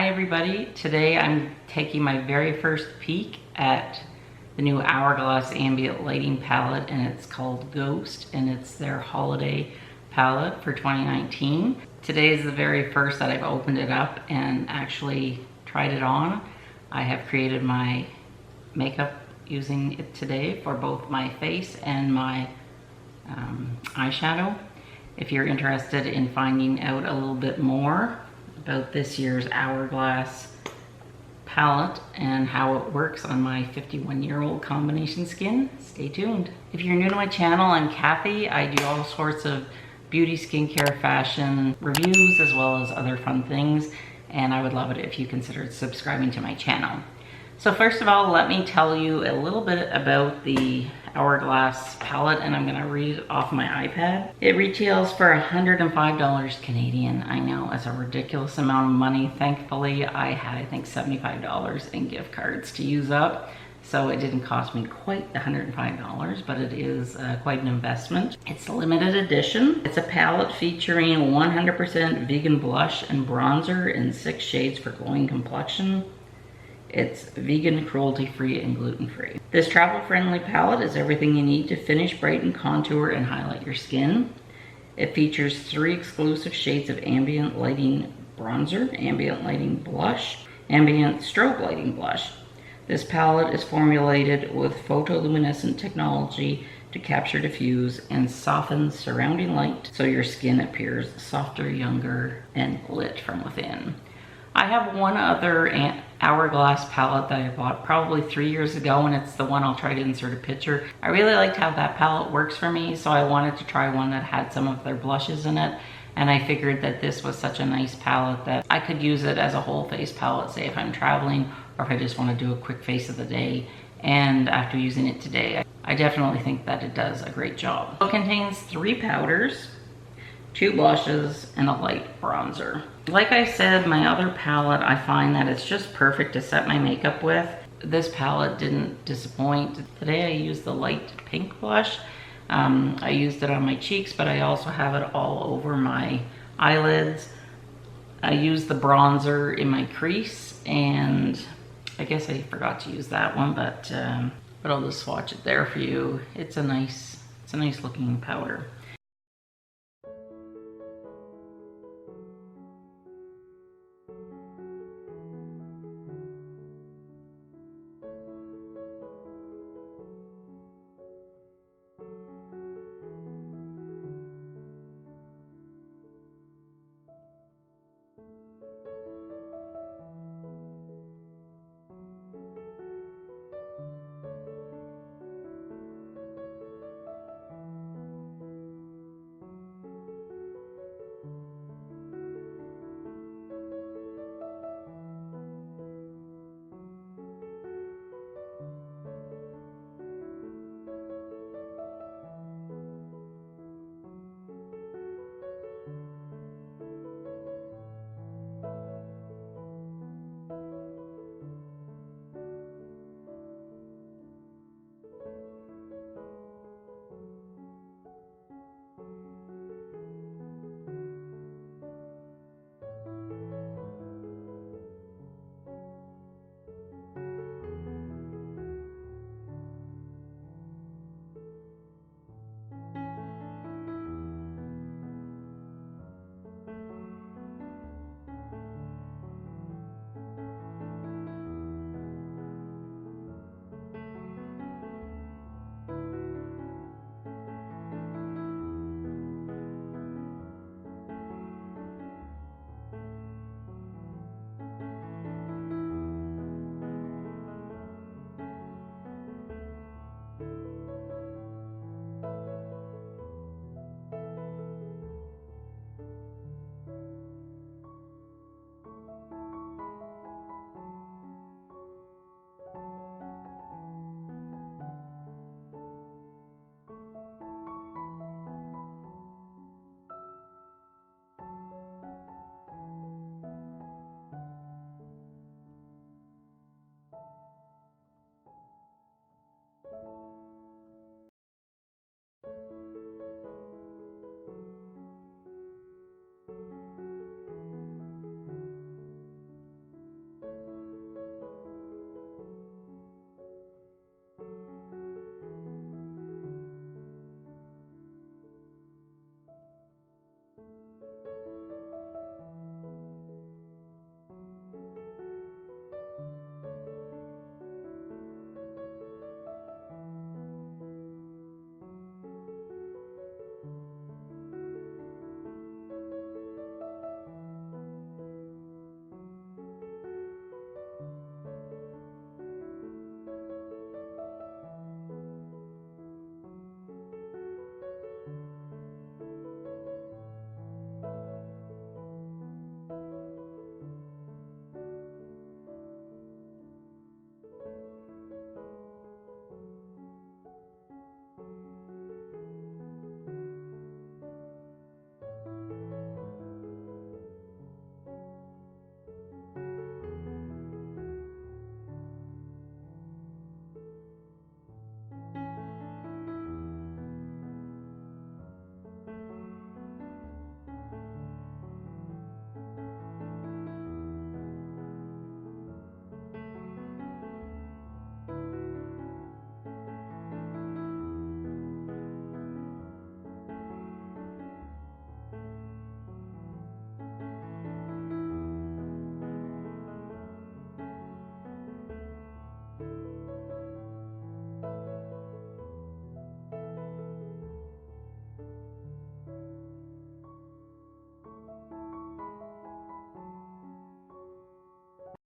Hi everybody, today I'm taking my very first peek at the new Hourglass ambient lighting palette, and it's called Ghost, and it's their holiday palette for 2019. Today is the very first that I've opened it up and actually tried it on. I have created my makeup using it today for both my face and my eyeshadow. If you're interested in finding out a little bit more about this year's Hourglass palette and how it works on my 51-year-old combination skin, stay tuned. If you're new to my channel, I'm Cathy. I do all sorts of beauty, skincare, fashion reviews, as well as other fun things, and I would love it if you considered subscribing to my channel. So first of all, let me tell you a little bit about the Hourglass palette, and I'm going to read it off my iPad. It retails for $105 Canadian. I know, it's a ridiculous amount of money. Thankfully, I had, I think, $75 in gift cards to use up, so it didn't cost me quite the $105, but it is quite an investment. It's a limited edition. It's a palette featuring 100% vegan blush and bronzer in 6 shades for glowing complexion. It's vegan, cruelty-free, and gluten-free. This travel-friendly palette is everything you need to finish, brighten, contour, and highlight your skin. It features 3 exclusive shades of ambient lighting bronzer, ambient lighting blush, ambient strobe lighting blush. This palette is formulated with photoluminescent technology to capture, diffuse, and soften surrounding light so your skin appears softer, younger, and lit from within. I have one other Hourglass palette that I bought probably 3 years ago, and it's the one I'll try to insert a picture. I really liked how that palette works for me, so I wanted to try one that had some of their blushes in it, and I figured that this was such a nice palette that I could use it as a whole face palette, say if I'm traveling or if I just want to do a quick face of the day. And after using it today, I definitely think that it does a great job. It contains 3 powders, 2 blushes, and a light bronzer. Like I said, my other palette, I find that it's just perfect to set my makeup with. This palette didn't disappoint. Today I used the light pink blush. I used it on my cheeks, but I also have it all over my eyelids. I used the bronzer in my crease, and I guess I forgot to use that one, but I'll just swatch it there for you. It's a nice looking powder.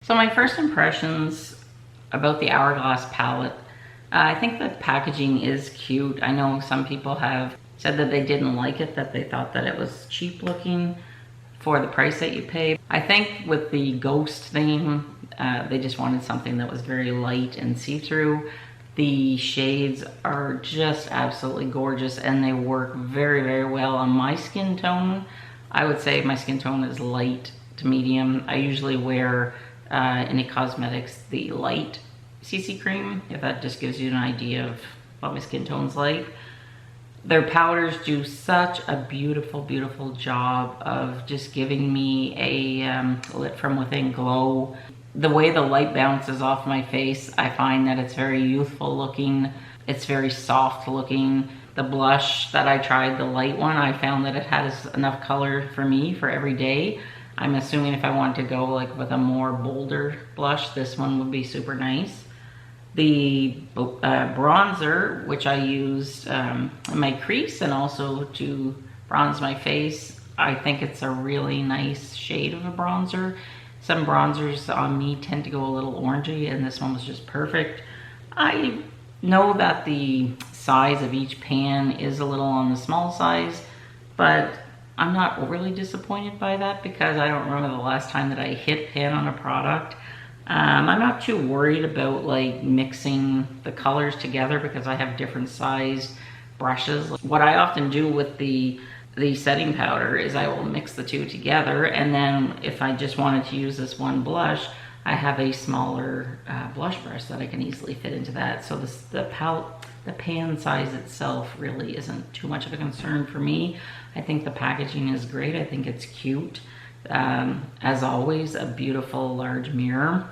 So my first impressions about the Hourglass palette, I think the packaging is cute. I know some people have said that they didn't like it, that they thought that it was cheap looking for the price that you pay. I think with the ghost theme, they just wanted something that was very light and see-through. The shades are just absolutely gorgeous and they work very, very well on my skin tone. I would say my skin tone is light to medium. I usually wear in It Cosmetics the light CC cream, if that just gives you an idea of what my skin tone's like. Their powders do such a beautiful, beautiful job of just giving me a lit from within glow. The way the light bounces off my face, I find that it's very youthful looking. It's very soft looking. The blush that I tried, the light one, I found that it has enough color for me for every day. I'm assuming if I wanted to go like with a more bolder blush, this one would be super nice. The bronzer, which I used in my crease and also to bronze my face, I think it's a really nice shade of a bronzer. Some bronzers on me tend to go a little orangey, and this one was just perfect. I know that the size of each pan is a little on the small size, but I'm not overly disappointed by that because I don't remember the last time that I hit pan on a product. I'm not too worried about like mixing the colors together because I have different sized brushes. What I often do with the setting powder is I will mix the two together, and then if I just wanted to use this one blush, I have a smaller blush brush that I can easily fit into that. So the pan size itself really isn't too much of a concern for me. I think the packaging is great. I think it's cute. As always, a beautiful large mirror.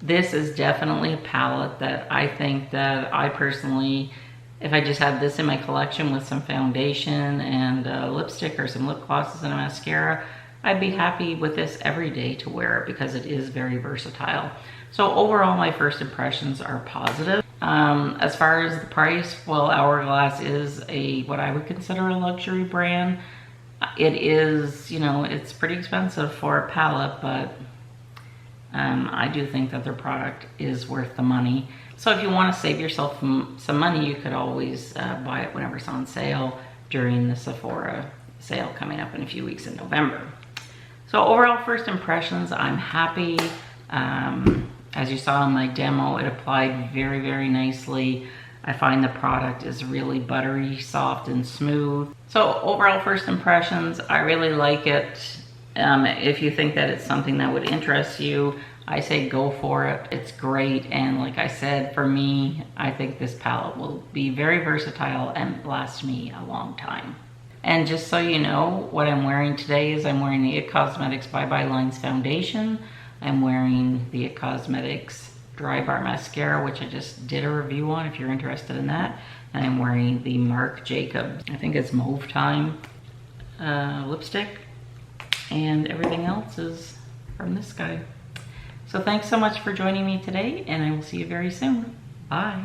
This is definitely a palette that I think that I personally, if I just had this in my collection with some foundation and lipstick or some lip glosses and a mascara, I'd be happy with this every day to wear it because it is very versatile. So overall, my first impressions are positive. As far as the price, well, Hourglass is what I would consider a luxury brand. It is, you know, it's pretty expensive for a palette, but I do think that their product is worth the money. So if you want to save yourself some money, you could always buy it whenever it's on sale during the Sephora sale coming up in a few weeks in November. So overall first impressions, I'm happy. As you saw in my demo, it applied very, very nicely. I find the product is really buttery, soft, and smooth. So overall first impressions, I really like it. If you think that it's something that would interest you, I say go for it. It's great, and like I said, for me, I think this palette will be very versatile and last me a long time. And just so you know, what I'm wearing today is I'm wearing the It Cosmetics Bye Bye Lines Foundation. I'm wearing the It Cosmetics Dry Bar Mascara, which I just did a review on if you're interested in that. And I'm wearing the Marc Jacobs, I think it's Mauve Time lipstick. And everything else is from this guy. So thanks so much for joining me today, and I will see you very soon. Bye.